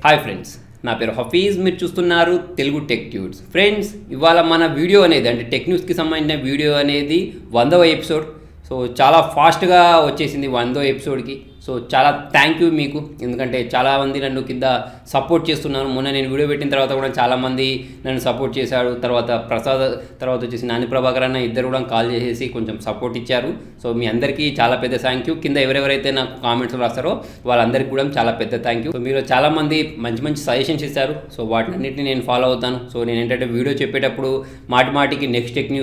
Hi friends, నా పేరు హఫీజ్. మీరు చూస్తున్నారు తెలుగు టెక్ ట్యూట్స్. ఫ్రెండ్స్, ఇవాళ మన వీడియో అనేది అంటే టెక్ న్యూస్కి సంబంధించిన వీడియో అనేది 100వ ఎపిసోడ్. సో చాలా ఫాస్ట్గా వచ్చేసింది 100వ ఎపిసోడ్కి. సో చాలా థ్యాంక్ యూ మీకు, ఎందుకంటే చాలామంది నన్ను కింద సపోర్ట్ చేస్తున్నారు. మొన్న నేను వీడియో పెట్టిన తర్వాత కూడా చాలామంది నన్ను సపోర్ట్ చేశారు. తర్వాత ప్రసాద్, తర్వాత వచ్చేసి నాని ప్రభాకర్ అన్న ఇద్దరు కూడా కాల్ చేసేసి కొంచెం సపోర్ట్ ఇచ్చారు. సో మీ అందరికీ చాలా పెద్ద థ్యాంక్ యూ. కింద ఎవరెవరైతే నాకు కామెంట్స్ రాస్తారో వాళ్ళందరికీ కూడా చాలా పెద్ద థ్యాంక్ యూ. సో మీరు చాలామంది మంచి మంచి సజెషన్స్ ఇస్తారు. సో వాటినన్నింటినీ నేను ఫాలో అవుతాను. సో నేను ఏంటంటే వీడియో చెప్పేటప్పుడు మాటికి నెక్స్ట్ టెక్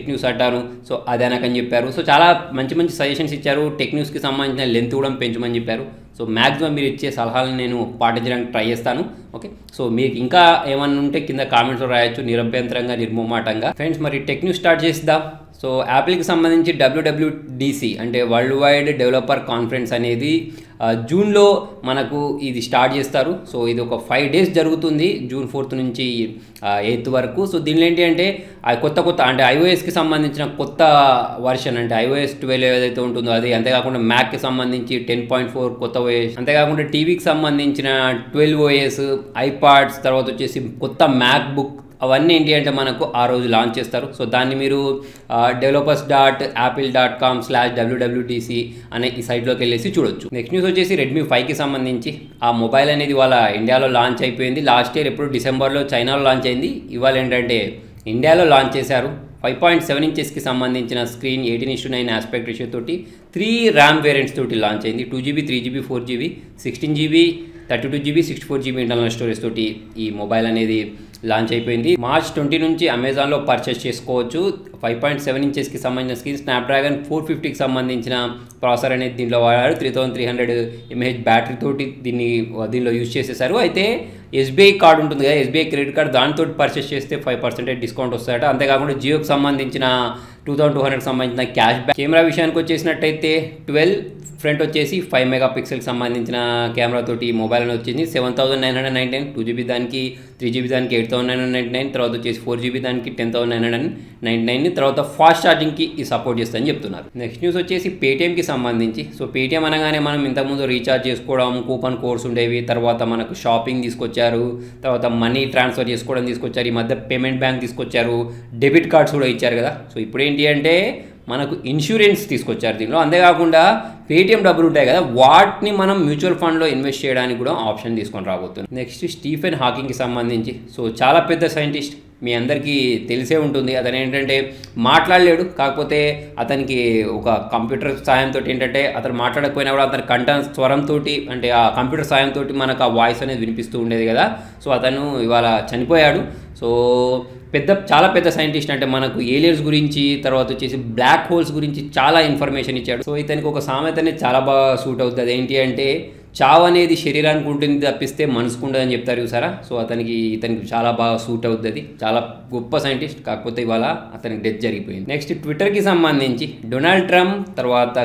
న్యూస్ అంటాను. సో అదే నాకని చెప్పారు. సో చాలా మంచి మంచి సజెషన్స్ ఇచ్చారు. టెక్ న్యూస్కి సంబంధించిన లెంత్ కూడా పెంచమని చెప్పారు. సో మ్యాక్సిమం మీరు ఇచ్చే సలహాలను నేను పాటించడానికి ట్రై చేస్తాను. ఓకే, సో మీకు ఇంకా ఏమన్నా ఉంటే కింద కామెంట్స్లో రాయొచ్చు, నిరభ్యంతరంగా, నిర్మోమాటంగా. ఫ్రెండ్స్, మరి టెక్ న్యూస్ స్టార్ట్ చేద్దాం. సో యాపిల్కి సంబంధించి WWDC అంటే వరల్డ్ వైడ్ డెవలపర్ కాన్ఫరెన్స్ అనేది జూన్లో మనకు ఇది స్టార్ట్ చేస్తారు. సో ఇది ఒక 5 days జరుగుతుంది, June 4th నుంచి 8th వరకు. సో దీనిలో ఏంటి అంటే కొత్త అంటే iOSకి సంబంధించిన కొత్త వర్షన్ అంటే iOS 12 ఏదైతే ఉంటుందో అది, అంతేకాకుండా మ్యాక్కి సంబంధించి 10.4 కొత్త OS, అంతేకాకుండా టీవీకి సంబంధించిన 12 OS, ఐపాడ్స్, తర్వాత వచ్చేసి కొత్త మ్యాక్ బుక్, అవన్నీ ఏంటి అంటే మనకు ఆ రోజు లాంచ్ చేస్తారు. సో దాన్ని మీరు developers.apple.com/wwdc అనే ఈ సైట్లోకి వెళ్ళేసి చూడొచ్చు. నెక్స్ట్ న్యూస్ వచ్చేసి Redmi 5కి సంబంధించి ఆ మొబైల్ అనేది వాళ్ళ ఇండియాలో లాంచ్ అయిపోయింది. లాస్ట్ ఇయర్ ఎప్పుడు డిసెంబర్లో చైనాలో లాంచ్ అయింది. ఇవాళ ఏంటంటే ఇండియాలో లాంచ్ చేశారు. 5.7 inches సంబంధించిన స్క్రీన్, 18:9 ఆస్పెక్ట్ రేషియో తోటి 3 RAM వేరియంట్స్ తోటి లాంచ్ అయింది. 2GB, 3GB, 4GB, 16GB, 32GB, 64GB internal storage తోటి ఈ మొబైల్ అనేది లాంచ్ అయిపోయింది. March 20 నుంచి అమెజాన్లో పర్చేస్ చేసుకోవచ్చు. 5.7 inches సంబంధించిన స్క్రీన్, స్నాప్డ్రాగన్ 450కి సంబంధించిన ప్రాసెసర్ అనేది దీంట్లో వాడారు. 3300 mAh బ్యాటరీ తోటి దీనిలో యూజ్ చేసేసారు. అయితే SBI కార్డు ఉంటుంది కదా, SBI క్రెడిట్ కార్డు, దాంతో పర్చేస్ చేస్తే 5% డిస్కౌంట్ వస్తాయట. అంతేకాకుండా జియోకి సంబంధించిన 2200 సంబంధించిన క్యాష్ బ్యాక్. కెమెరా విషయానికి వచ్చేసినట్టయితే 12 ఫ్రంట్ వచ్చేసి 5 MP సంబంధించిన కెమెరా తోటి మొబైల్ అని వచ్చింది. 7999, 2GB దానికి, 3GB దానికి 8999, తర్వాత వచ్చేసి 4GB దానికి 10999, తర్వాత ఫాస్ట్ ఛార్జింగ్కి ఈ సపోర్ట్ చేస్తుందని చెప్తున్నారు. నెక్స్ట్ న్యూస్ వచ్చేసి పేటీఎంకి సంబంధించి. సో పేటీఎం అనగానే మనం ఇంతకుముందు రీఛార్జ్ చేసుకోవడం, కూపన్ కోడ్స్ ఉండేవి, తర్వాత మనకు షాపింగ్ తీసుకొచ్చారు, తర్వాత మనీ ట్రాన్స్ఫర్ చేసుకోవడం తీసుకొచ్చారు, ఈ మధ్య పేమెంట్ బ్యాంక్ తీసుకొచ్చారు, డెబిట్ కార్డ్స్ కూడా ఇచ్చారు కదా. సో ఇప్పుడు ఏంటి అంటే మనకు ఇన్సూరెన్స్ తీసుకొచ్చారు దీనిలో. అంతేకాకుండా పేటీఎం డబ్బులు ఉంటాయి కదా, వాటిని మనం మ్యూచువల్ ఫండ్లో ఇన్వెస్ట్ చేయడానికి కూడా ఆప్షన్ తీసుకొని రాబోతుంది. నెక్స్ట్ స్టీఫెన్ హాకింగ్కి సంబంధించి. సో చాలా పెద్ద సైంటిస్ట్, మీ అందరికీ తెలిసే ఉంటుంది. అతను ఏంటంటే మాట్లాడలేడు, కాకపోతే అతనికి ఒక కంప్యూటర్ సాయంతో ఏంటంటే అతను మాట్లాడకపోయినా కూడా అతని కంఠ స్వరంతో అంటే ఆ కంప్యూటర్ సాయంతో మనకు ఆ వాయిస్ అనేది వినిపిస్తూ ఉండేది కదా. సో అతను ఇవాళ చనిపోయాడు. సో చాలా పెద్ద సైంటిస్ట్, అంటే మనకు ఏలియన్స్ గురించి, తర్వాత వచ్చేసి బ్లాక్ హోల్స్ గురించి చాలా ఇన్ఫర్మేషన్ ఇచ్చాడు. సో ఇతనికి ఒక సామెత అనేది చాలా బాగా సూట్ అవుతుంది. అదేంటి అంటే చావు అనేది శరీరానికి ఉంటుంది తప్పిస్తే మనసుకు ఉండదని చెప్తారు చూసారా. సో ఇతనికి చాలా బాగా సూట్ అవుతుంది. చాలా గొప్ప సైంటిస్ట్, కాకపోతే ఇవాళ అతనికి డెత్ జరిగిపోయింది. నెక్స్ట్ ట్విట్టర్కి సంబంధించి డొనాల్డ్ ట్రంప్, తర్వాత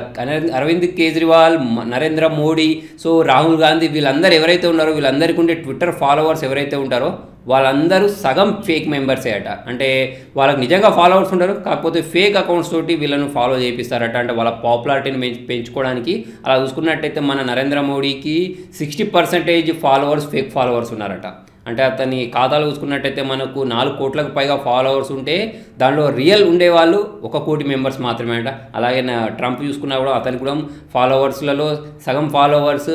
అరవింద్ కేజ్రీవాల్, నరేంద్ర మోడీ, సో రాహుల్ గాంధీ, వీళ్ళందరూ ఎవరైతే ఉన్నారో వీళ్ళందరికీ ఉండే ట్విట్టర్ ఫాలోవర్స్ ఎవరైతే ఉంటారో వాళ్ళందరూ సగం ఫేక్ మెంబర్సే అట. అంటే వాళ్ళకి నిజంగా ఫాలోవర్స్ ఉంటారు, కాకపోతే ఫేక్ అకౌంట్స్ తోటి వీళ్ళను ఫాలో చేపిస్తారట. అంటే వాళ్ళ పాపులారిటీని పెంచుకోవడానికి. అలా చూసుకున్నట్టయితే మన నరేంద్ర మోడీకి 60% ఫాలోవర్స్ ఫేక్ ఫాలోవర్స్ ఉన్నారట. అంటే అతని ఖాతాలు చూసుకున్నట్టయితే మనకు 4 కోట్లకు పైగా ఫాలోవర్స్ ఉంటే దానిలో రియల్ ఉండేవాళ్ళు 1 కోటి మెంబర్స్ మాత్రమే అంట. అలాగే ట్రంప్ చూసుకున్నా కూడా అతనికి కూడా ఫాలోవర్స్లలో సగం ఫాలోవర్స్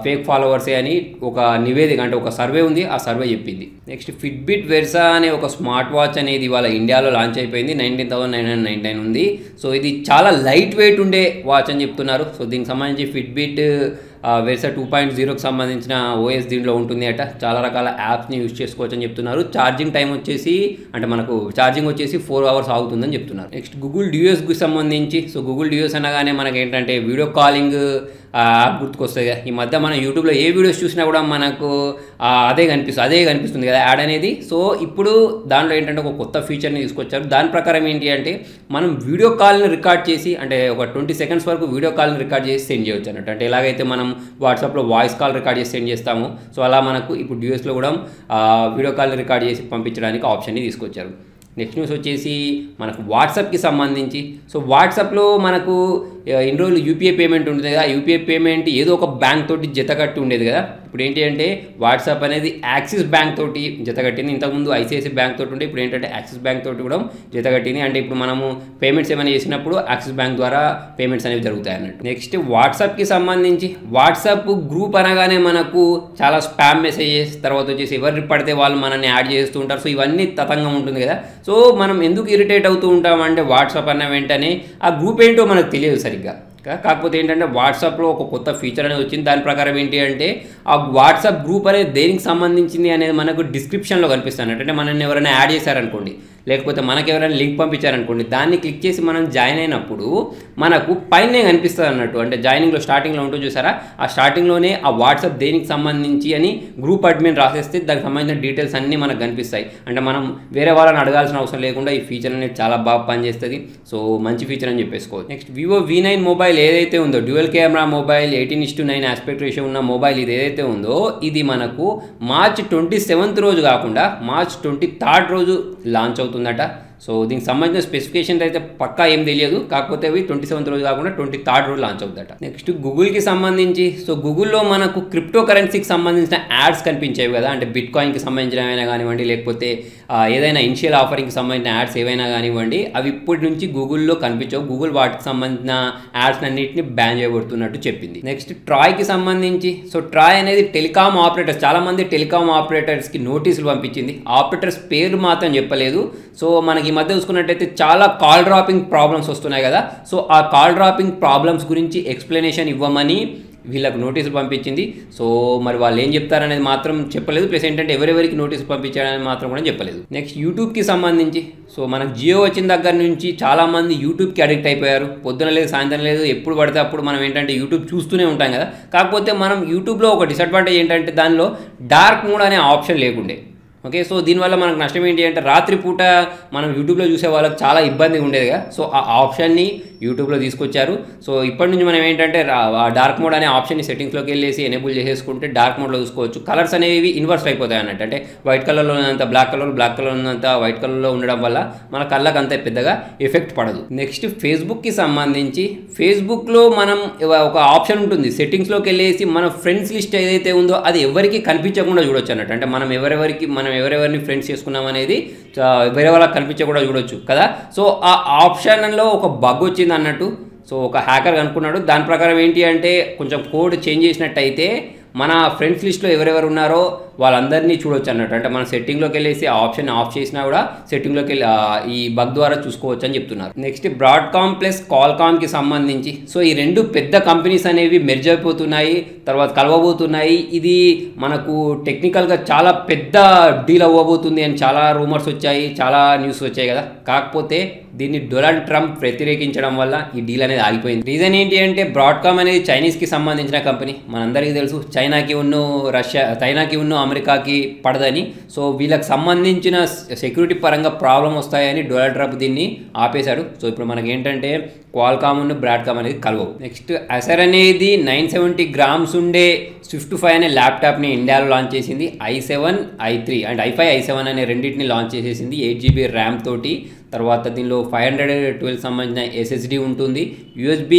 ఫేక్ ఫాలోవర్సే అని ఒక నివేదిక, అంటే ఒక సర్వే ఉంది, ఆ సర్వే చెప్పింది. నెక్స్ట్ ఫిట్బిట్ వెర్సా అనే ఒక స్మార్ట్ వాచ్ అనేది ఇవాళ ఇండియాలో లాంచ్ అయిపోయింది. 19,999 ఉంది. సో ఇది చాలా లైట్ వెయిట్ ఉండే వాచ్ అని చెప్తున్నారు. సో దీనికి సంబంధించి ఫిట్బిట్ వెర్సా 2.0కి సంబంధించిన OS దీంట్లో ఉంటుంది అట. చాలా రకాల యాప్స్ని యూజ్ చేసుకోవచ్చు అని చెప్తున్నారు. ఛార్జింగ్ టైం వచ్చేసి అంటే మనకు ఛార్జింగ్ వచ్చేసి 4 hours ఆగుతుందని చెప్తున్నారు. నెక్స్ట్ గూగుల్ డ్యూయస్కి సంబంధించి. సో గూగుల్ డ్యూయస్ అనగానే మనకి ఏంటంటే వీడియో కాలింగ్ యాప్ గుర్తుకొస్తుంది. ఈ మధ్య మనం యూట్యూబ్లో ఏ వీడియోస్ చూసినా కూడా మనకు అదే కనిపిస్తుంది కదా యాడ్ అనేది. సో ఇప్పుడు దాంట్లో ఏంటంటే ఒక కొత్త ఫీచర్ని తీసుకొచ్చారు. దాని ప్రకారం ఏంటి అంటే మనం వీడియో కాల్ని రికార్డ్ చేసి, అంటే ఒక 20 seconds వరకు వీడియో కాల్ని రికార్డ్ చేసి సెండ్ చేయొచ్చు అన్నట్టు. అంటే ఎలాగైతే మనం వాట్సాప్లో వాయిస్ కాల్ రికార్డ్ చేసి సెండ్ చేస్తామో, సో అలా మనకు ఇప్పుడు డ్యూయస్లో కూడా వీడియో కాల్ని రికార్డ్ చేసి పంపించడానికి ఆప్షన్ని తీసుకొచ్చారు. నెక్స్ట్ న్యూస్ వచ్చేసి మనకు వాట్సాప్కి సంబంధించి. సో వాట్సాప్లో మనకు ఇన్ని రోజులు యూపీఐ పేమెంట్ ఉంటుంది కదా, యూపీఐ పేమెంట్ ఏదో ఒక బ్యాంక్ తోటి జత కట్టి ఉండేది కదా. ఇప్పుడు ఏంటి అంటే వాట్సాప్ అనేది యాక్సిస్ బ్యాంక్ తోటి జతగట్టింది. ఇంతకుముందు ఐసిఐసి బ్యాంక్ తోటి ఉంటే ఇప్పుడు ఏంటంటే యాక్సిస్ బ్యాంక్ తోటి కూడా జతగట్టింది. అంటే ఇప్పుడు మనము పేమెంట్స్ ఏమైనా చేసినప్పుడు యాక్సిస్ బ్యాంక్ ద్వారా పేమెంట్స్ అనేవి జరుగుతాయి అన్నట్టు. నెక్స్ట్ వాట్సాప్కి సంబంధించి వాట్సాప్ గ్రూప్ అనగానే మనకు చాలా స్పామ్ మెసేజెస్, తర్వాత వచ్చేసి ఎవరు పడితే వాళ్ళు మనల్ని యాడ్ చేస్తూ ఉంటారు. సో ఇవన్నీ తతంగం ఉంటుంది కదా. సో మనం ఎందుకు ఇరిటేట్ అవుతూ ఉంటామంటే వాట్సాప్ అన్న వెంటనే ఆ గ్రూప్ ఏంటో మనకు తెలియదు సరిగ్గా. కాకపోతే ఏంటంటే వాట్సాప్లో ఒక కొత్త ఫీచర్ అనేది వచ్చింది. దాని ప్రకారం ఏంటి అంటే ఆ వాట్సాప్ గ్రూప్ అనేది దేనికి సంబంధించింది అనేది మనకు డిస్క్రిప్షన్లో కనిపిస్తుంది. అంటే మనల్ని ఎవరైనా యాడ్ చేశారనుకోండి, లేకపోతే మనకు ఎవరైనా లింక్ పంపించారనుకోండి, దాన్ని క్లిక్ చేసి మనం జాయిన్ అయినప్పుడు మనకు పైనే కనిపిస్తుంది అన్నట్టు. అంటే జాయినింగ్లో స్టార్టింగ్లో ఉంటుంది చూసారా, ఆ స్టార్టింగ్లోనే ఆ వాట్సాప్ దేనికి సంబంధించి అని గ్రూప్ అడ్మిన్ రాసేస్తే దానికి సంబంధించిన డీటెయిల్స్ అన్నీ మనకు కనిపిస్తాయి. అంటే మనం వేరే వాళ్ళని అడగాల్సిన అవసరం లేకుండా ఈ ఫీచర్ అనేది చాలా బాగా పనిచేస్తుంది. సో మంచి ఫీచర్ అని చెప్పేసుకోవచ్చు. నెక్స్ట్ వివో V9 మొబైల్ ఏదైతే ఉందో, dual camera mobile, 18:9 aspect ratio ఉన్న మొబైల్ ఇది ఏదైతే ఉందో, ఇది మనకు మార్చ్ 27th రోజు కాకుండా మార్చ్ 23rd రోజు లాంచ్ అవుతుందట. సో దీనికి సంబంధించిన స్పెసిఫికేషన్ అయితే పక్కా ఏం తెలియదు, కాకపోతే అవి 27th రోజు కాకుండా 23rd రోజు లాంచ్ అవుతుందట. నెక్స్ట్ గూగుల్కి సంబంధించి, సో గూగుల్లో మనకు క్రిప్టో కరెన్సీకి సంబంధించిన యాడ్స్ కనిపించేవి కదా. అంటే బిట్ కాయిన్కి సంబంధించినవైనా కానివ్వండి, లేకపోతే ఏదైనా ఇనిషియల్ ఆఫరింగ్కి సంబంధించిన యాడ్స్ ఏవైనా కానివ్వండి, అవి ఇప్పటి నుంచి గూగుల్లో కనిపించవు. గూగుల్ వాటికి సంబంధించిన యాడ్స్ అన్నింటినీ బ్యాన్ చేయబడుతున్నట్టు చెప్పింది. నెక్స్ట్ ట్రాయ్కి సంబంధించి, సో ట్రాయ్ అనేది టెలికాం ఆపరేటర్స్, చాలామంది టెలికాం ఆపరేటర్స్కి నోటీసులు పంపించింది. ఆపరేటర్స్ పేర్లు మాత్రం చెప్పలేదు. సో మనకి ఈ మధ్య చూసుకున్నట్టయితే చాలా కాల్ డ్రాపింగ్ ప్రాబ్లమ్స్ వస్తున్నాయి కదా. సో ఆ కాల్ డ్రాపింగ్ ప్రాబ్లమ్స్ గురించి ఎక్స్ప్లెనేషన్ ఇవ్వమని వీళ్ళకు నోటీసులు పంపించింది. సో మరి వాళ్ళు ఏం చెప్తారనేది మాత్రం చెప్పలేదు. ప్లస్ ఏంటంటే ఎవరెవరికి నోటీసులు పంపించారనేది మాత్రం కూడా చెప్పలేదు. నెక్స్ట్ యూట్యూబ్కి సంబంధించి, సో మనకు జియో వచ్చిన దగ్గర నుంచి చాలామంది యూట్యూబ్కి అడిక్ట్ అయిపోయారు. పొద్దున లేదు, సాయంత్రం లేదు, ఎప్పుడు పడితే అప్పుడు మనం ఏంటంటే యూట్యూబ్ చూస్తూనే ఉంటాం కదా. కాకపోతే మనం యూట్యూబ్లో ఒక డిసడ్వాంటేజ్ ఏంటంటే దానిలో డార్క్ మోడ్ అనే ఆప్షన్ లేకుండే. ఓకే, సో దీనివల్ల మనకు నష్టం ఏంటి అంటే రాత్రిపూట మనం యూట్యూబ్లో చూసే వాళ్ళకి చాలా ఇబ్బందిగా ఉండేదిగా. సో ఆ ఆప్షన్ని యూట్యూబ్లో తీసుకొచ్చారు. సో ఇప్పటి నుంచి మనం ఏంటంటే డార్క్ మోడ్ అనే ఆప్షన్ని సెట్టింగ్స్లోకి వెళ్ళేసి ఎనేబుల్ చేసేసుకుంటే డార్క్ మోడ్లో చూసుకోవచ్చు. కలర్స్ అనేవి ఇన్వర్స్ అయిపోతాయి అన్నట్టు. అంటే వైట్ కలర్లో ఉన్నంత బ్లాక్ కలర్లో ఉన్నంత వైట్ కలర్లో ఉండడం వల్ల మన కళ్ళకు అంత పెద్దగా ఎఫెక్ట్ పడదు. నెక్స్ట్ ఫేస్బుక్కి సంబంధించి, ఫేస్బుక్లో మనం ఒక ఆప్షన్ ఉంటుంది, సెట్టింగ్స్లోకి వెళ్ళేసి మన ఫ్రెండ్స్ లిస్ట్ ఏదైతే ఉందో అది ఎవరికి కనిపించకుండా చూడొచ్చు అన్నట్టు. అంటే మనం ఎవరెవరిని ఫ్రెండ్స్ చేసుకున్నాం అనేది వేరే వాళ్ళకి కనిపించకుండా చూడొచ్చు కదా. సో ఆ ఆప్షన్లో ఒక బగ్ వచ్చింది అన్నట్టు. సో ఒక హ్యాకర్ అనుకున్నాడు. దాని ప్రకారం ఏంటి అంటే కొంచెం కోడ్ చేంజ్ చేసినట్టయితే మన ఫ్రెండ్స్ లిస్ట్లో ఎవరెవరు ఉన్నారో వాళ్ళందరినీ చూడొచ్చు అన్నట్టు. అంటే మన సెట్టింగ్లోకి వెళ్ళేసి ఆ ఆప్షన్ ఆఫ్ చేసినా కూడా సెట్టింగ్లోకి వెళ్ళి ఈ బగ్ ద్వారా చూసుకోవచ్చు అని చెప్తున్నారు. నెక్స్ట్ బ్రాడ్కామ్ ప్లస్ కాల్కామ్కి సంబంధించి, సో ఈ రెండు పెద్ద కంపెనీస్ అనేవి మెర్జ్ అయిపోతున్నాయి, తర్వాత కలవబోతున్నాయి. ఇది మనకు టెక్నికల్గా చాలా పెద్ద డీల్ అవ్వబోతుంది అని చాలా రూమర్స్ వచ్చాయి, చాలా న్యూస్ వచ్చాయి కదా. కాకపోతే దీన్ని డొనాల్డ్ ట్రంప్ వ్యతిరేకించడం వల్ల ఈ డీల్ అనేది ఆగిపోయింది. రీజన్ ఏంటి అంటే బ్రాడ్కామ్ అనేది చైనీస్కి సంబంధించిన కంపెనీ, మనందరికీ తెలుసు. చైనాకి ఉన్న అమెరికాకి పడదని. సో వీళ్ళకి సంబంధించిన సెక్యూరిటీ పరంగా ప్రాబ్లం వస్తాయని డొనాల్డ్ ట్రంప్ దీన్ని ఆపేశాడు. సో ఇప్పుడు మనకి ఏంటంటే క్వాల్కామ్ బ్రాడ్కామ్ అనేది కలవవు. నెక్స్ట్ అసర్ అనేది 970 grams ఉండే స్విఫ్ట్ 5 అనే ల్యాప్టాప్ని ఇండియాలో లాంచ్ చేసింది. i7, i3 and i5, i7 అనే రెండింటిని లాంచ్ చేసేసింది 8GB ర్యామ్ తోటి. తర్వాత దీనిలో 512 సంబంధించిన SSD ఉంటుంది. USB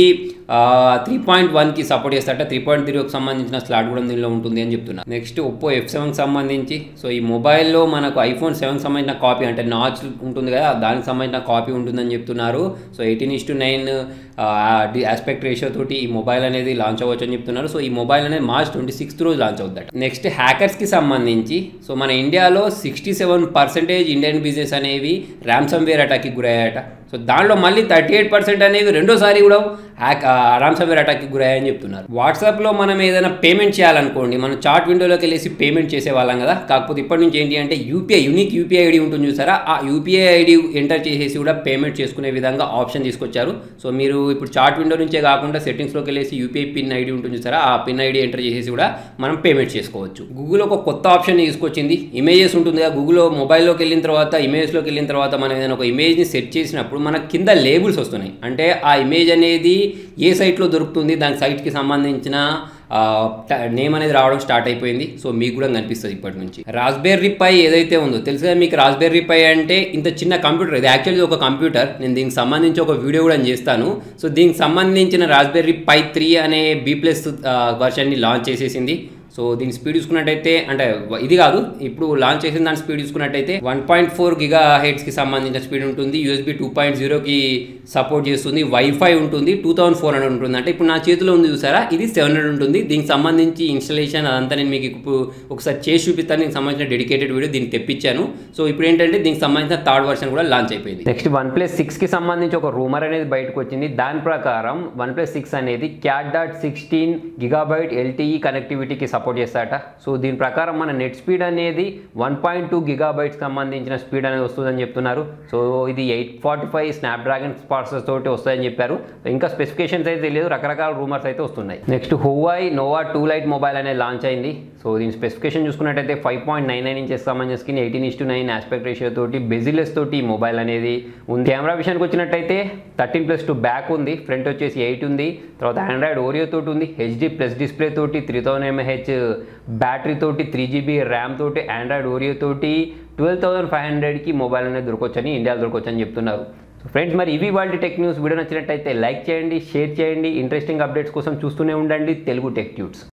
3.1కి సపోర్ట్ చేస్తారట. 3.0కి సంబంధించిన స్లాట్ కూడా దీనిలో ఉంటుంది అని చెప్తున్నారు. నెక్స్ట్ ఒప్పో F7కి సంబంధించి, సో ఈ మొబైల్లో మనకు iPhone 7కి సంబంధించిన కాపీ, అంటే నాచ్ ఉంటుంది కదా, దానికి సంబంధించిన కాపీ ఉంటుందని చెప్తున్నారు. సో 18:9 ఆస్పెక్ట్ రేషియో తోటి ఈ మొబైల్ అనేది లాంచ్ అవ్వచ్చు అని చెప్తున్నారు. సో ఈ మొబైల్ అనేది మార్చ్ 26th రోజు లాంచ్ అవుతాడు. నెక్స్ట్ హ్యాకర్స్కి సంబంధించి, సో మన ఇండియాలో 67% ఇండియన్ బిజినెస్ అనేవి ర్యాన్సమ్వేర్ అటాక్కి గురయ్యాయట. సో దాంట్లో మళ్ళీ 38% అనేవి రెండోసారి కూడా ర్యాన్సమ్వేర్ అటాక్కి గురయ్యాయని చెప్తున్నారు. వాట్సాప్లో మనం ఏదైనా పేమెంట్ చేయాలనుకోండి, మనం చాట్ విండోలోకి వెళ్ళేసి పేమెంట్ చేసేవాళ్ళం కదా. కాకపోతే ఇప్పటి నుంచి ఏంటి అంటే యూనిక్ యూపీఐ ఐడి ఉంటుంది చూసారా, ఆ యూపీఐ ఐడి ఎంటర్ చేసేసి కూడా పేమెంట్ చేసుకునే విధంగా ఆప్షన్ తీసుకొచ్చారు. సో మీరు ఇప్పుడు చాట్ విండో నుంచే కాకుండా సెట్టింగ్స్లోకి వెళ్ళేసి యూపీఐ పిన్ ఐడి ఉంటుంది చూసారా, ఆ పిన్ ఐడి ఎంటర్ చేసేసి కూడా మనం పేమెంట్ చేసుకోవచ్చు. గూగుల్ ఒక కొత్త ఆప్షన్ తీసుకొచ్చింది. ఇమేజెస్ ఉంటుంది కదా, గూగుల్లో మొబైల్లోకి వెళ్ళిన తర్వాత ఇమేజ్లోకి వెళ్ళిన తర్వాత మనం ఏదైనా ఒక ఇమేజ్ని సెట్ చేసినప్పుడు మనకు కింద లేబుల్స్ వస్తున్నాయి. అంటే ఆ ఇమేజ్ అనేది ఏ సైట్లో దొరుకుతుంది, దాని సైట్కి సంబంధించిన నేమ్ అనేది రావడం స్టార్ట్ అయిపోయింది. సో మీకు కూడా కనిపిస్తుంది ఇప్పటి నుంచి. రాస్బెర్రీ పై ఏదైతే ఉందో తెలుసు కదా మీకు. రాస్బెర్రీ పై అంటే ఇంత చిన్న కంప్యూటర్, ఇది యాక్చువల్లీ ఒక కంప్యూటర్. నేను దీనికి సంబంధించి ఒక వీడియో కూడా చేస్తాను. సో దీనికి సంబంధించిన రాస్బెర్రీ పై 3 అనే B+ వర్షన్ని లాంచ్ చేసేసింది. సో దీని స్పీడ్ చూసుకున్నట్టయితే అంటే ఇది కాదు, ఇప్పుడు లాంచ్ చేసిన దాని స్పీడ్ చూసుకున్నట్టయితే 1.4 GHz సంబంధించిన స్పీడ్ ఉంటుంది. USB 2.0కి సపోర్ట్ చేస్తుంది. వైఫై ఉంటుంది. 2400 ఉంటుంది. అంటే ఇప్పుడు నా చేతిలో ఉంది చూసారా, ఇది 700 ఉంటుంది. దీనికి సంబంధించి ఇన్స్టలేషన్ అదంతా నేను మీకు ఇప్పుడు ఒకసారి చేసి చూపిస్తాను. దీనికి సంబంధించిన డెడికేటెడ్ వీడియో దీన్ని తెప్పించాను. సో ఇప్పుడు ఏంటంటే దీనికి సంబంధించిన థర్డ్ వర్షన్ కూడా లాంచ్ అయిపోయింది. నెక్స్ట్ OnePlus 6కి సంబంధించి ఒక రూమర్ అనేది బయటకు వచ్చింది. దాని ప్రకారం OnePlus 6 అనేది Cat.16 GB LTE కనెక్టివిటీకి సపోర్ట్ చేస్తాట. సో దీని ప్రకారం మన నెట్ స్పీడ్ అనేది 1.2 GB సంబంధించిన స్పీడ్ అనేది వస్తుందని చెప్తున్నారు. సో ఇది 845 స్నాప్డ్రాగన్ ప్రాసెసర్ తోటి వస్తుందని చెప్పారు. ఇంకా స్పెసిఫికేషన్స్ అయితే తెలియదు, రకరకాల రూమర్స్ అయితే వస్తున్నాయి. Next Huawei Nova 2 Lite mobile అనేది లాంచ్ అయింది. సో దీని స్పెసిఫికేషన్ చూసుకున్నట్టయితే 5.99 ఇంచెస్ సంబంధించిన స్క్రీన్, 18:9 ఆస్పెక్ట్ రేషియో తోటి బెజిలెస్ తోటి మొబైల్ అనేది ఉంది. కెమెరా విషయానికి వచ్చినట్టయితే 13+2 బ్యాక్ ఉంది, ఫ్రంట్ వచ్చేసి 8 ఉంది. తర్వాత ఆండ్రాయిడ్ ఓరియో తోటి ఉంది, HD+ డిస్ప్లే తోటి, 3000 mAh బ్యాటరీ తోటి, 3GB ర్యామ్ తోటి, ఆండ్రాయిడ్ ఓరియో తోటి 12,500కి మొబైల్ అనేది దొరకొచ్చని, ఇండియాలో దొరకొచ్చని చెప్తున్నారు. సో ఫ్రెండ్స్, మరి ఇవి వాళ్ళ టెక్ న్యూస్. వీడియో నచ్చినట్టయితే లైక్ చేయండి, షేర్ చేయండి. ఇంట్రెస్టింగ్ అప్డేట్స్ కోసం చూస్తూనే ఉండండి తెలుగు టెక్ ట్యూట్స్.